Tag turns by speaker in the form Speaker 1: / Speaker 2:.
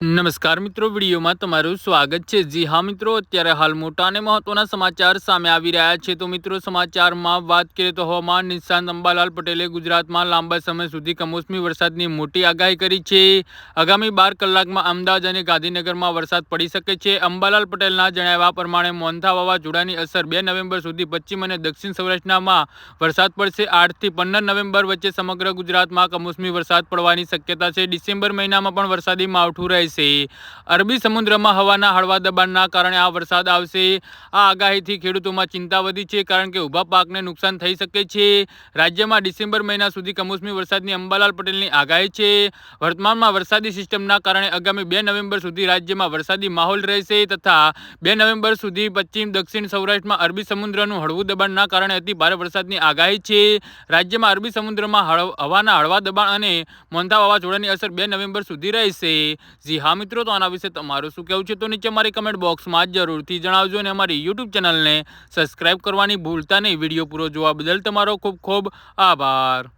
Speaker 1: નમસ્કાર મિત્રો, વિડીયોમાં તમારું સ્વાગત છે। જી હા મિત્રો, અત્યારે હાલ મોટા અને મહત્વના સમાચાર સામે આવી રહ્યા છે। તો મિત્રો, સમાચારમાં વાત કરીએ તો હવામાન નિષ્ણાત અંબાલાલ પટેલે ગુજરાતમાં લાંબા સમય સુધી કમોસમી વરસાદની મોટી આગાહી કરી છે। આગામી 12 કલાકમાં અમદાવાદ અને ગાંધીનગરમાં વરસાદ પડી શકે છે। અંબાલાલ પટેલના જણાવ્યા પ્રમાણે મોન્થા વાવાઝોડાની અસર 2 નવેમ્બર સુધી પશ્ચિમ અને દક્ષિણ સૌરાષ્ટ્રમાં વરસાદ પડશે। 8 થી 15 નવેમ્બર વચ્ચે સમગ્ર ગુજરાતમાં કમોસમી વરસાદ પડવાની શક્યતા છે। ડિસેમ્બર મહિનામાં પણ વરસાદી માવઠું રહેશે। અરબી સમુદ્રમાં હવાના હળવા દબાણના કારણે આ વરસાદ આવશે। આ આગાહીથી ખેડૂતોમાં ચિંતા વધી છે, કારણ કે ઊભા પાકને નુકસાન થઈ શકે છે। રાજ્યમાં ડિસેમ્બર મહિના સુધી કમોસમી વરસાદની અંબાલાલ પટેલની આગાહી છે। વર્તમાનમાં વરસાદી સિસ્ટમના કારણે આગામી 2 નવેમ્બર સુધી રાજ્યમાં વરસાદી માહોલ રહેશે તથા 2 નવેમ્બર સુધી પશ્ચિમ દક્ષિણ સૌરાષ્ટ્રમાં અરબી સમુદ્રનું હળવું દબાણના કારણે અતિ ભારે વરસાદની આગાહી છે। રાજ્યમાં અરબી સમુદ્રમાં હવાના હળવા દબાણ અને મોન્થા વાવાઝોડાની અસર 2 નવેમ્બર સુધી રહેશે। જી હા મિત્રો, તો આના વિશે તમારું શું કહેવું છે તો નીચે મારી કમેન્ટ બોક્સમાં જરૂરથી જણાવજો અને અમારી યુટ્યુબ ચેનલને સબસ્ક્રાઇબ કરવાની ભૂલતા નહીં। વિડીયો પૂરો જોવા બદલ તમારો ખૂબ ખૂબ આભાર।